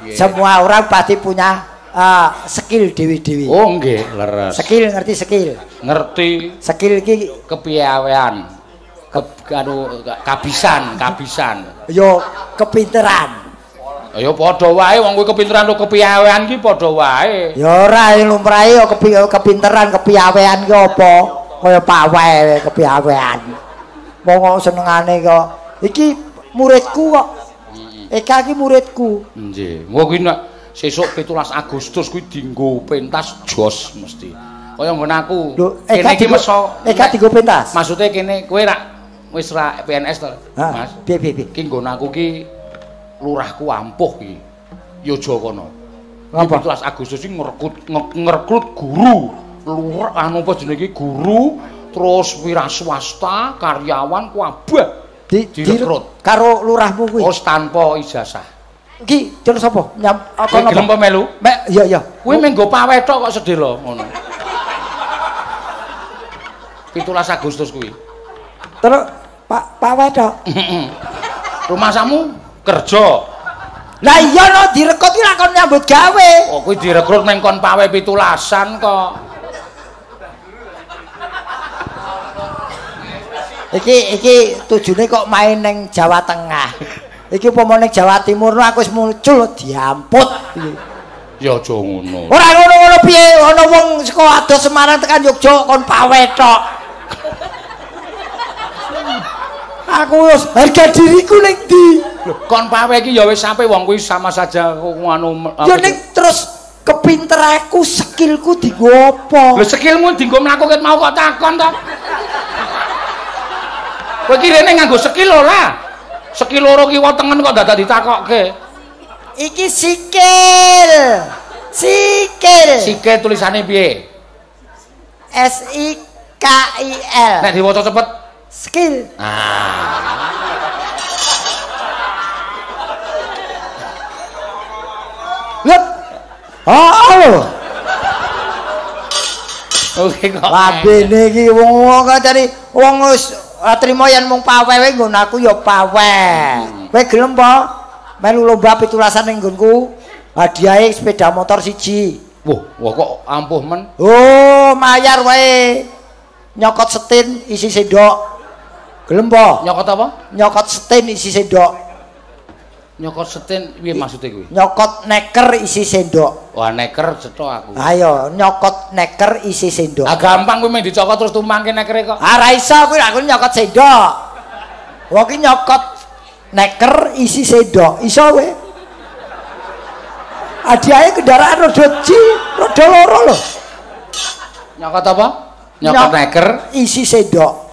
Semua orang pasti punya skill dewi-dewi. Oh nggih, leres. Skill ngerti skill? Ngerti. Skill iki kepiawean. Kabisan. Yo kepinteran. Ya padha wae wong kuwi kepinteran karo kepiawean ki padha wae. Ya ora lumrahe yo kepinteran kepiawean ki apa? Kaya pawe kepiawean. Wong senengane kok. Iki muridku kok. Eka iki muridku. Nggih. Engko kuwi nek sesuk 17 Agustus kuwi dienggo pentas jos mesti. Kaya nggon aku. Kene iki meso. Eka dienggo pentas. Maksude kene kowe rak wis ra PNS to, Mas? Piye. Ki nggon aku ki lurahku ampuh iki. Yoja kono. Apa? 17 Agustus iki ngrekrut guru. Lurah anu apa jenenge guru, terus wira swasta, karyawan kabeh direkrut karo lurahmu kuwi. Oh, tanpa ijazah. Iki jeneng sapa? Apa napa? Gelem apa melu? Iya. Kuwi menggo pawethok kok sedelo ngono. 17 Agustus kuwi. Terus Pak Wedok. Rumah samu kerja. Lah iya no direkrut ki lakon nyambut gawe. Oh kuwi direkrut ning kon pawe 17-an kok. Iki tujune kok main ning Jawa Tengah. Iki upama ning Jawa Timur aku wis muncul diamput. Ya aja ngono. Ora ngono-ngono piye ana wong saka adoh Semarang tekan Yogya kon pawethok. Aku wis harga diriku ning ndi? Kon pawe iki ya wis sampe wong kuwi sama saja anu. Ya ning terus kepinteranku, skillku dienggo apa? Lho skillmu dienggo mlaku ket mau kok takon to. Kowe iki rene nganggo skill ora? Skill loro kiwa tengen kok dadak ditakokke. Iki sikil. Sikil tulisane piye? SIKIL. Nek diwaca cepet skill. Lep. Oh. Oke kok. Labene iki wong kancane wong wis trimo yen mung pawewe nggon aku ya pawe. Kowe gelem apa? Melu lomba 17-an ning nggonku. Hadiahe sepeda motor 1. Wah kok ampuh men. Oh, mayar wae. Nyokot setin isi sendok. Gelem apa? Nyokot apa? Nyokot setin isi sendok. Nyokot setin piye maksude kuwi? Nyokot neker isi sendok. Wah, neker cetha aku. Ayo, nyokot neker isi sendok. Gampang kuwi mung dicokot terus tumpangke nekere kok. Ora iso kuwi aku nyokot sendok. Wong ki nyokot neker isi sendok. Iso kowe? Hadiahe kendaraan roda loro lho. Nyokot apa? Nyokot neker isi sendok.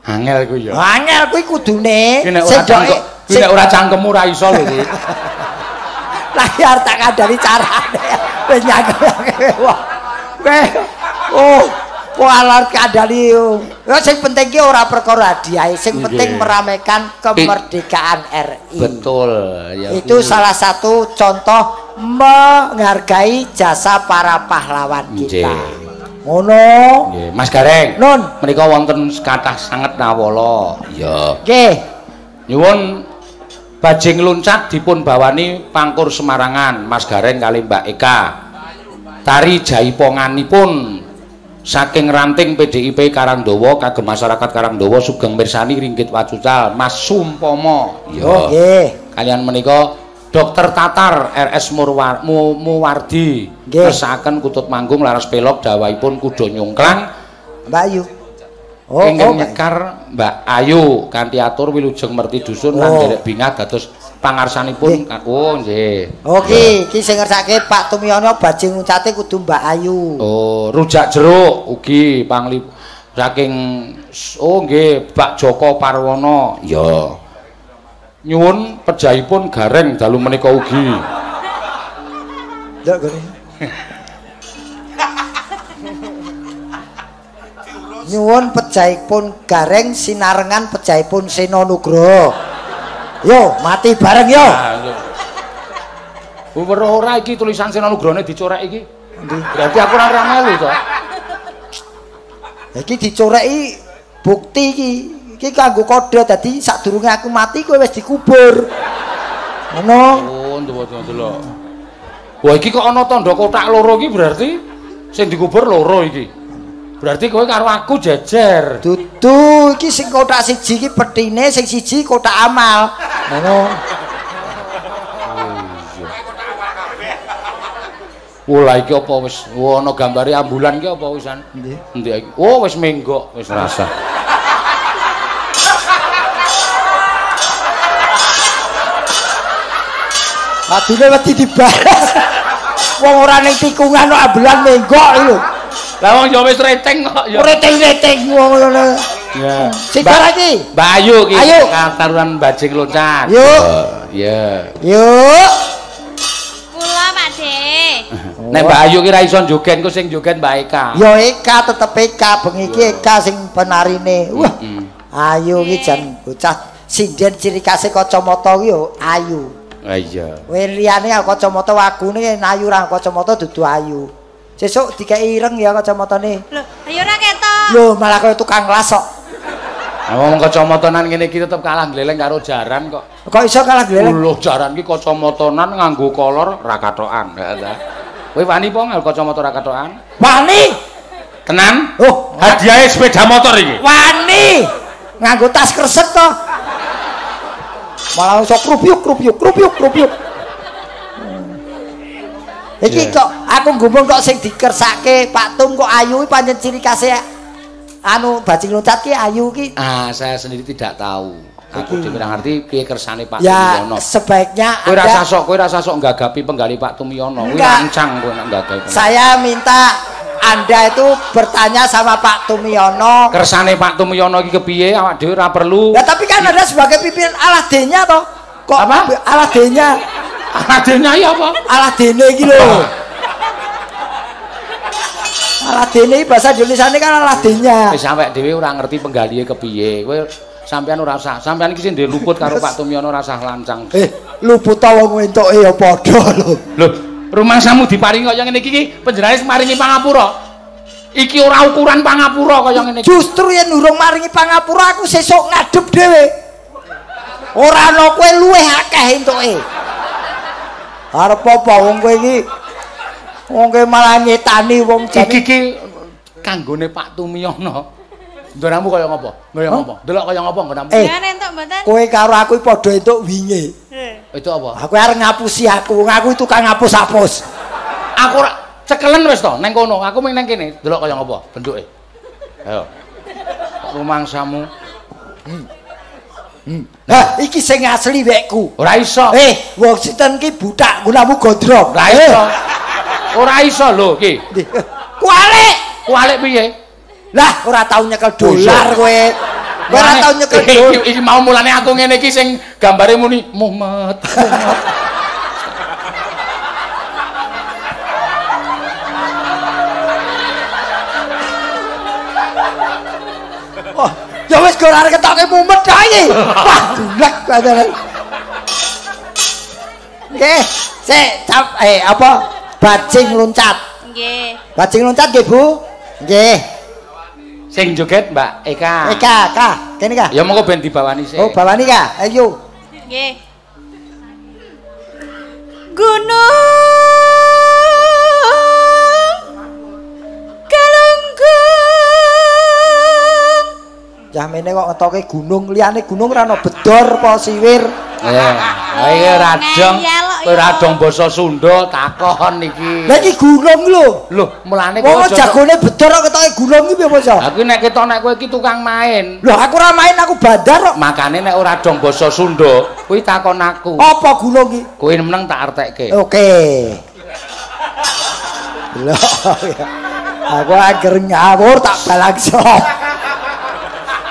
Angel kuwi ya. Angel kuwi kudune sendoke. Kuwi nek ora cangkemmu ora iso lho kuwi. Lah ya tak kandhani carane. Wis nyangkep wong. Oh, Wong alon kandhani yo. Ya sing penting ki ora perkara hadiah, sing penting meramaikan kemerdekaan RI. Betul ya. Itu salah satu contoh menghargai jasa para pahlawan kita. Ngono. Nggih, Mas Gareng. Nun, Menika wonten kathah sanget nawala. Iya. nggih. Nyuwun bajing luncat dipun bawani pangkur Semarangan Mas Gareng kali Mbak Eka. Tari jaiponganipun saking ranting PDIP Karangdawa kagem masyarakat Karangdawa sugeng mirsani ringgit wacucal Mas Sumpomo. Ya. Nggih. Kalian menika Dokter Tatar RS Muwardi ngersakaken Kutut Manggung laras pelok dawahipun kuda nyungklang Mbak Ayu. ingin nyekar Mbak Ayu kanthi atur wilujeng merti dusun lan derek bingah dados pangarsanipun aku nggih. Oke, iki sing ngersake Pak Tumiyono bajing uncate kudu Mbak Ayu. Oh, rujak jeruk ugi pangli saking nggih Pak Joko Parwono. Ya. Nyuwun pejahipun Gareng dalu menika ugi. Ndak gone. Nyuwun pejahipun Gareng sinarengan pejahipun Sena Nugroho. Yo, mati bareng yo. Ora iki tulisan Sena Nugrohone dicorek iki. Berarti aku ora melu to. Iki dicoreki bukti iki. Iki kanggo kode dadi sadurunge aku mati kowe wis dikubur. Ngono. Oh, ndelok. Wah, iki kok ana tandha kotak loro iki berarti sing dikubur loro iki. Berarti kowe karo aku jejer. Dudu, iki sing kotak siji iki petine, sing siji kotak amal. Ngono. Wah, iki apa wis ana gambare ambulan iki apa wisan? Endi iki? Oh, wis menggok, wis rasa. Adine wedi dibalas. Wong ora ning tikungan kok ambulan menggok iki lho. Lah wong ya wis reteng kok ya. Reteng-reteng wong ngono. Ya. Sing iki? Mbak Ayu iki. Ayo. Katarunan bajing loncat. Yuk. Iya. Yuk. Kula Pak De. Nek Mbak Ayu ki ra iso jogen ku sing jogen Mbak Eka. Ya Eka tetep Eka, bengi iki Eka sing penarine. Wah. Ayu iki jan bocah sinden ciri khase kacamata ki yo ayu. Ha iya. Kowe liyane kacamata wagune ayu ra kacamata dudu ayu. Sesuk dikeki ireng ya kacamatane. Lho, ayo ora ketok. Lho, malah kaya tukang las kok. Ngomong kacamatanan ngene iki tetep kalah gleleng karo jaran kok. Kok iso kalah gleleng? Lho, jaran ki kacamatanan nganggo kolor ra katokan. Kowe wani po nganggo kacamata ra katokan? Wani. Tenan? Oh, hadiahe sepeda motor iki. Wani. Nganggo tas kresek to. Malah iso krubyuk. Iki kok aku gumun kok sing dikersake Pak Tum kok ayu iki pancen ciri khase anu bajing loncat ki ayu ki. Ah, saya sendiri tidak tahu. Aku dhewe ora ngerti piye kersane Pak Ya, Tumiyono. sebaiknya Kowe rasa sok nggagapi penggali Pak Tumiyono. Kuwi rancang kowe nek nggagapi. Saya minta Anda itu bertanya sama Pak Tumiyono. Kersane Pak Tumiyono iki kepiye awak dhewe ora perlu. Ya tapi kan Anda sebagai pimpinan alah D-nya toh. Kok apa? Alah D-nya? Alah D-nya iya apa? Alah D-ne iki lho. Alah D-ne bahasa Indonesiane kan alah D-nya. Wis awake dhewe ora ngerti penggalihe kepiye. Kowe sampean ora usah. Sampean iki sing ndek luput karo Pak Tumiyono ora usah lancang. Luput ta wong entuke ya padha lho. Lho, rumangsamu diparingi kaya ngene iki panjenengane maringi pangapura. Iki ora ukuran pangapura kaya ngene iki. Justru yen urung maringi pangapura aku sesuk ngadep dhewe. Ora ana kowe luweh akeh entuke. Arep apa wong kowe iki? Wong kowe malah nyetani wong jane. Iki kanggone Pak Tumiyono. Ndonamu kaya ngopo? Kaya ngopo? Delok kaya ngopo nggonamu? Jangan entuk mboten. Kowe karo aku padha entuk wingi. Itu apa? Aku arep ngapusi aku, wong aku tukang ngapus-hapus. Aku ora cekelen wis to ning kono. Aku mung ning kene. Delok kaya ngopo bentuke. Ayo. Rumangsamu. Lah iki sing asli wekku. Ora iso. Wong sinten ki butak gunamu gondrong. Ora iso. Ora iso lho iki. Kualik. Kualik piye? Lah ora tau nyekel dolar kowe. Ora tau nyekel dolar. Iki mau mulane aku ngene iki sing gambare muni Muhammad. Ya wis ora arep ketoke mumet ta iki. Wah, gulek katene. Nggih, sik apa? Bajing loncat. Nggih. Bajing loncat nggih, Bu? Nggih. Sing joget Mbak Eka. Eka, kene Kak. Ya monggo ben dibawani sik. Oh, bawani Kak. Ayo. Nggih. Gunung Galunggung. Jamene kok ngetoke gunung, liyane gunung ora ana bedor apa siwir. Ayo radong. Kowe radong basa Sunda takon iki. Lah iki gunung lho. Lho, mulane kowe jagone bedor kok ketoke gunung iki piye basa? Aku nek ketok nek kowe iki tukang main. Lho aku ora main, aku bandar kok. Makane nek ora dong basa Sunda, kuwi takon aku. Apa gunung iki? Kowe meneng tak artekke. Oke. Lho. Aku ager ngawur tak balakso.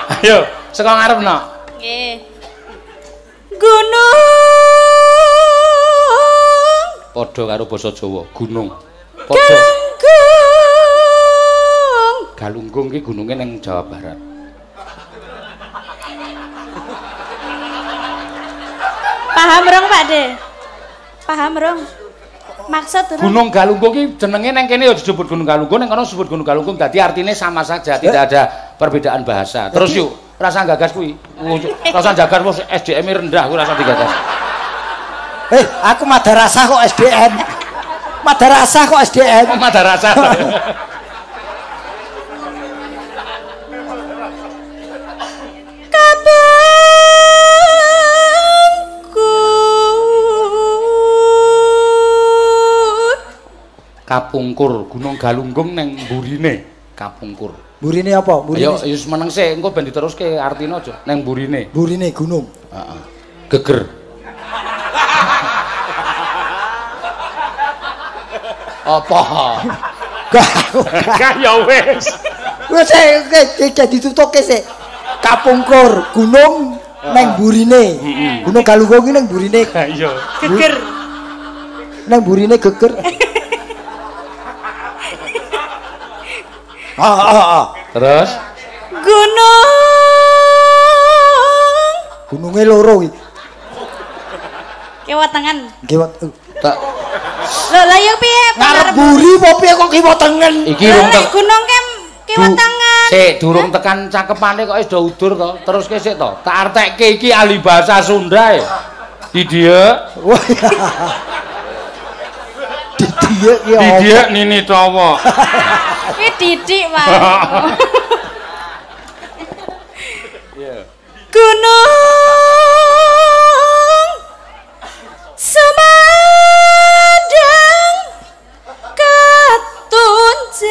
Ayo, saka ngarepno. Nggih. Gunung Padha karo basa Jawa, gunung. Padha. Galunggung. Galunggung ki gununge ning Jawa Barat. Paham rong, Pak De? Paham rong. Maksud rong. Gunung Galunggung ki jenenge ning kene ya disebut Gunung Galunggung, ning kono disebut Gunung Galunggung. Dadi artine sama saja, tidak ada perbedaan bahasa. Terus yuk, rasa gagas kuwi. Rasa gagas wis SDM rendah kuwi rasa digagas. Aku madrasah kok SDM. Madrasah kok SDM. Madrasah. Kapungkur, Gunung Galunggung neng burine Kapungkur. Burine apa? Burine. Ayo wis meneng sik, engko ben diteruske artine aja. Neng burine. Burine gunung. Heeh. Geger. Apa? Gak ya wis. Wis ditutuke sik. Kapungkur, gunung neng burine. Gunung Galunggung iki neng burine. Iya. Geger. Neng burine geger. Terus gununge loro iki. Kewatengan. Kiwat. tak Lho, lah yo piye? Ngarep buri apa piye kok kiwatengen? iki rung Gunung kewatengan. Sik durung tekan cakepane kok wis do udur to. Terus ke sik to. Tak artekke iki ahli bahasa Sunda. Didiek. Didiek ya. Didiek Nini Tawa. Ki didik, Pak. Gunung Sumedang Ketunjang.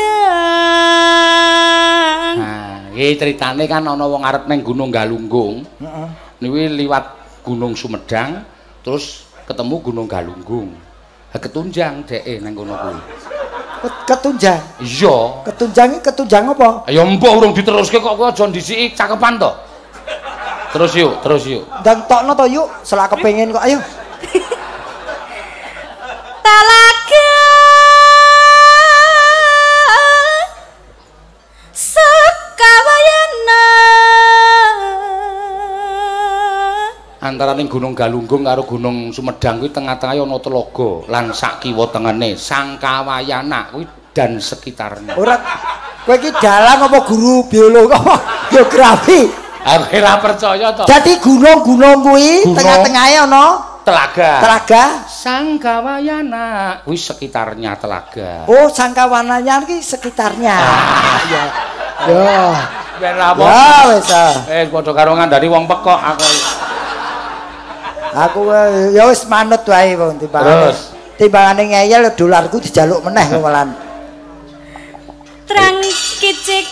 Nah, iki ceritane kan ana wong arep ning Gunung Galunggung. Heeh. Niku liwat Gunung Sumedang terus ketemu Gunung Galunggung. Ketunjang dheke nang kono kuwi. Ketunjang. Iya. Ketunjang apa? Ya mbok urung diteruske kok kowe aja ndisiki cakepan to. Terus yuk. Ndang tokno to yuk, selak kepengin kok ayo. Talaga Sekawayana. Antaraning Gunung Galunggung karo Gunung Sumedang kuwi tengah-tengah ana telaga lan sak kiwa tengene Sangkawayana kuwi dan sekitarnya. Ora kowe iki dalang apa guru biologi apa geografi? Aku ora percaya to. Dadi gunung-gunung kuwi tengah-tengahe ana telaga. Sangkawayana kuwi sekitarnya telaga. Oh, Sangkawananya iki sekitarnya. Iya. Yo. Ben apa? Ya wis. Padha karo ngandani wong pekok aku. Aku ya wis manut wae wong timbangane. Timbangane ngeyel dolarku dijaluk meneh malan. Terang kicik.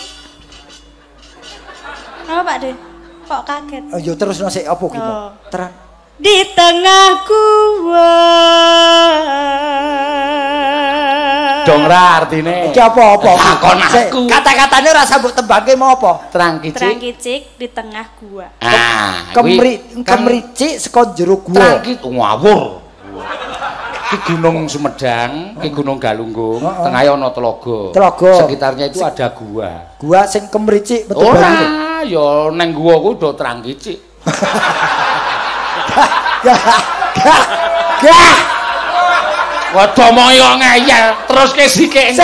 Apa Pak De? Kok kaget? Oh, yo terusno sik apa ki? Terang. Di tengah gua. Dong ra artine. Iki apa-apa? Takon aku. Kata-katane ora sambut tembake mau apa? Terang kicik. Terang kicik di tengah gua. Ah, kemricik saka jero gua. Terang kicik ngawur. Ki Gunung Sumedang, ki Gunung Galunggung, tengahnya ana telaga. Telaga. Sekitarnya itu ada gua. Gua sing kemricik betul banget. ya neng gua ku do terang kicik. Gah. Waduh omongi kok ngeyel, terus ke sikik.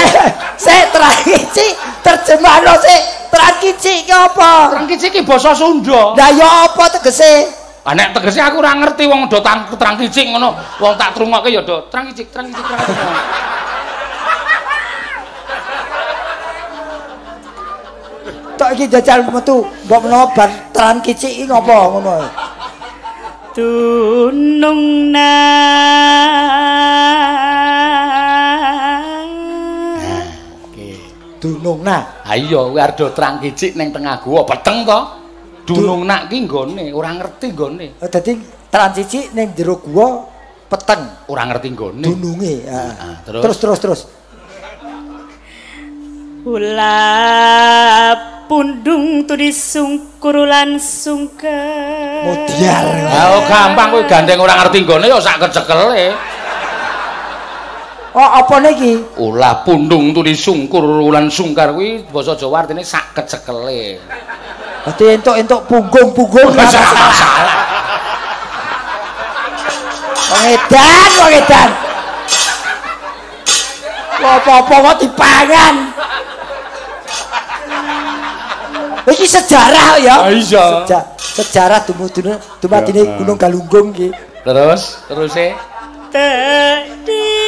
Sik terang kicik, terjemahno sik. Terang kicik ki apa? Terang kicik ki basa Sunda. Lah ya apa tegese? Ah nek tegese aku ora ngerti wong do terang kicik ngono. Wong tak trungokke ya do terang kicik. Tok iki jajal metu, mbok menawa bar terang kicik iki ngopo ngono. Tunung Dunungna. Ha iya kuwi arep terang kicik ning tengah gua peteng to. Dunungna ki nggone, ora ngerti nggone. Oh dadi terang kicik ning jero gua peteng, Ora ngerti nggone. dununge. Terus. Ula pundung tu disungkur lan sungker. Modiar. Oh gampang kuwi gandeng ora ngerti nggone ya sak kecekele. Oh apa niki? Ulah pundung tu disungkur lan sungkar kuwi basa Jawa artine sak kecekele. Dadi entuk punggung-punggung Salah. Pengedan. Apa-apa kok dipangan. Iki sejarah ya. Iya. Sejarah dumadine Gunung Galunggung iki. Terus e Tadi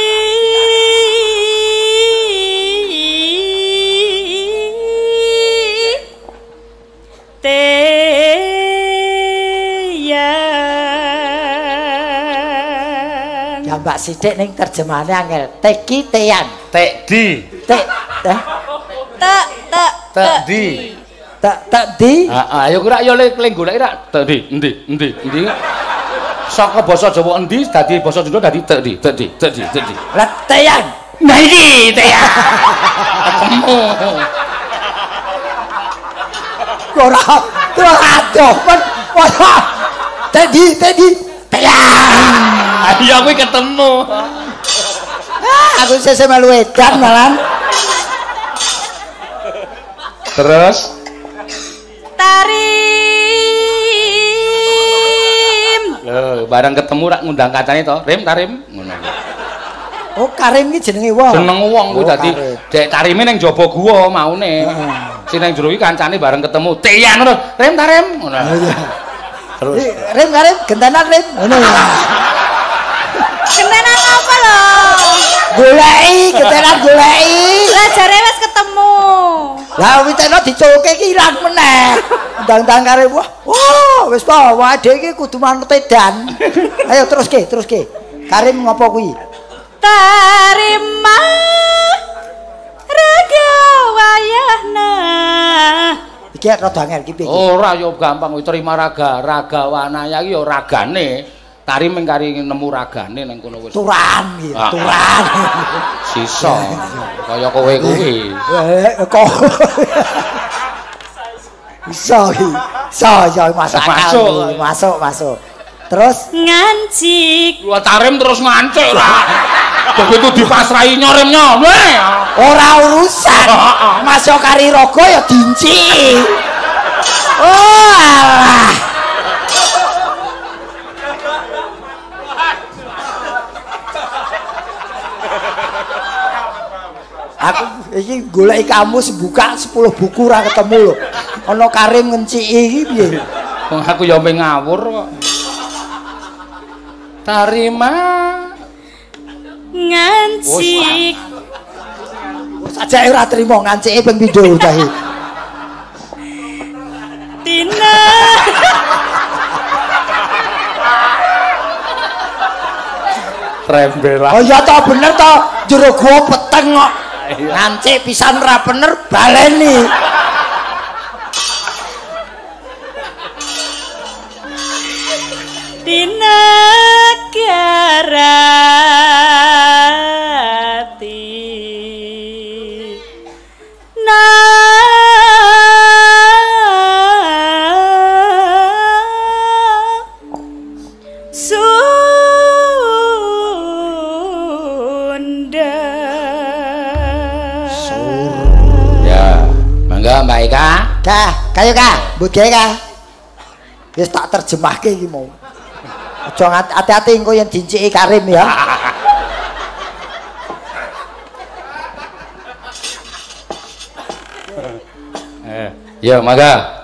Ya Mbak sithik ning terjemahane angel. Teki teyan. Tekdi. Tekdi. Tak di. Ayo kira yo le goleki rak. Tekdi. Endi. Saka basa Jawa endi dadi basa Sunda dadi tekdi. Lah teyan. Nah iki teyan. Ketemu. Ora adoh men. Tedi teyan. Iya kuwi ketemu. Aku sesuk melu edan malan. Terus Tarim. Lho, bareng ketemu rak ngundang kancane to. Tarim ngono. Oh, Karim iki jenenge wong. Jeneng wong kuwi dadi dek tarime ning jaba guwa maune. Sing ning jero iki kancane bareng ketemu. Teyan ngono. Tarim ngono. Terus Karim gentenan Rim. Ngono ya. Kentenan apa lho? Gentenan goleki. Lah jare wis ketemu. Lah witene diculke iki ilang meneh. Ndang-ndang Karim wah wis to wae iki kudu manut edan. Ayo teruske. Karim ngopo kuwi? Tarima raga wayahna. Iki rada angel iki piye? ora yo gampang kuwi terima raga wanaya iki yo ragane. Tarim ming kari nemu ragane ning kono wis. Turan iki, turan. Sisa kaya kowe kuwi. Kok iso masuk. Terus Ngancik. Wah Tarim terus ngancik ora. Begitu dipasrahi nyoremnya. Ora urusan. Masuk kari rogo ya dinci. Oh alah. Aku iki goleki kamus buka 10 buku ora ketemu lho. Ana Karim ngenciki iki piye? Wong aku ya mung ngawur kok. Tarima Ngancik. Sajake ora trimo ngancike ping pindho tahi. Tina. Trembel. Oh iya toh bener toh jero gua peteng kok. Ngancik pisan ra bener baleni. Tina Garati na Sunda. Ya, mangga Mbak Eka. Dah. Kayo Kak, mbok gawe Kak. Wis tak terjemahke iki mau. Aja hati-hati engko yen dinciki Karim ya. Ya, maka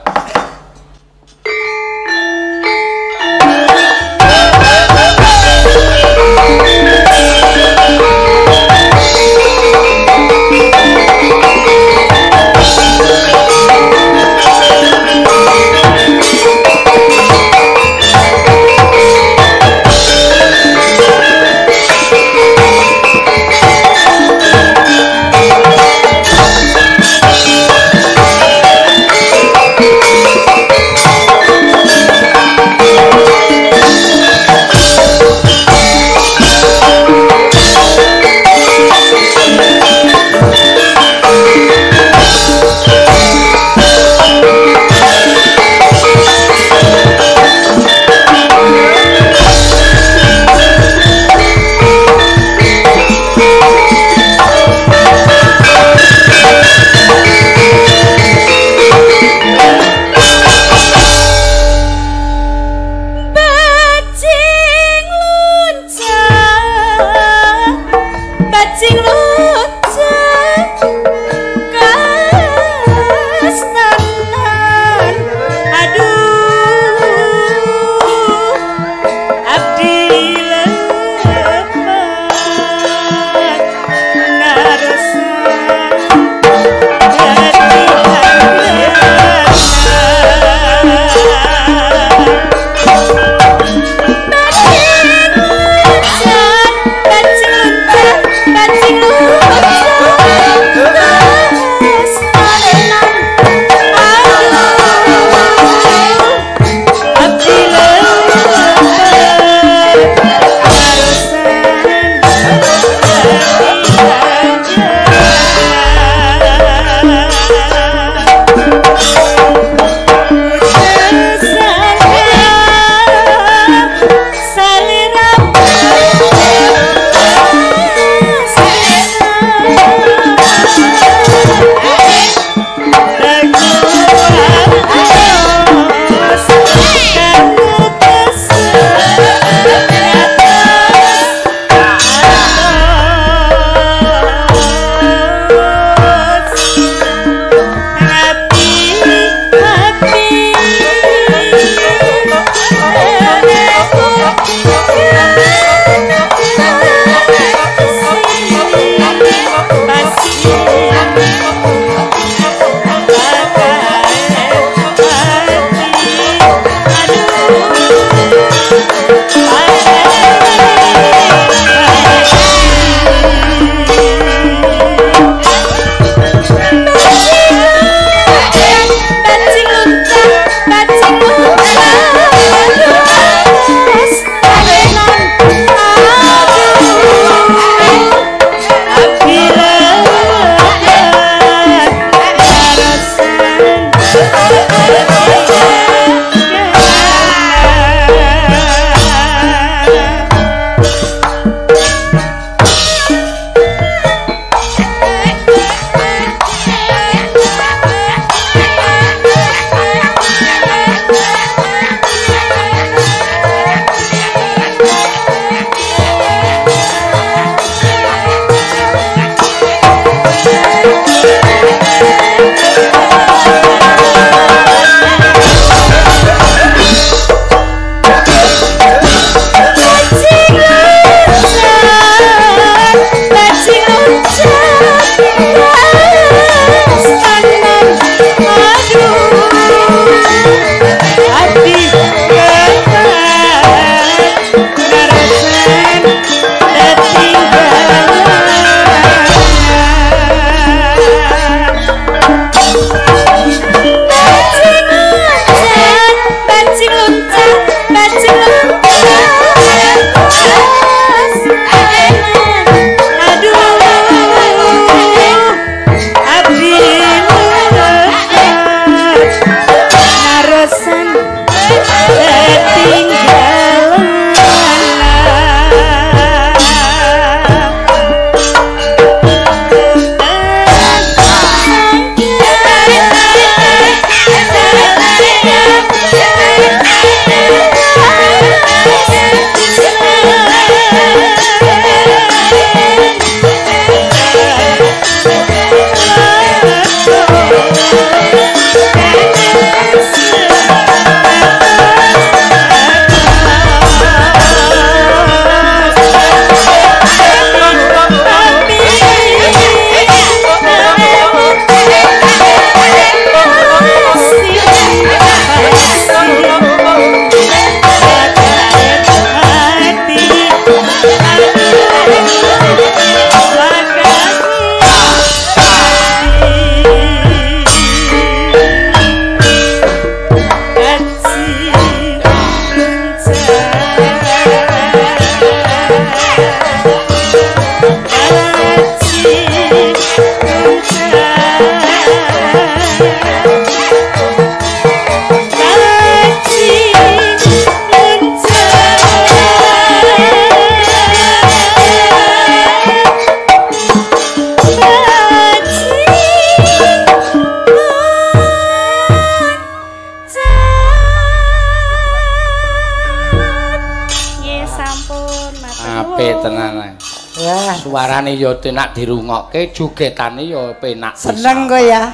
Apik tenan. Ya. Suarane ya tenak dirungokke, jogetane ya penak. Seneng kok ya.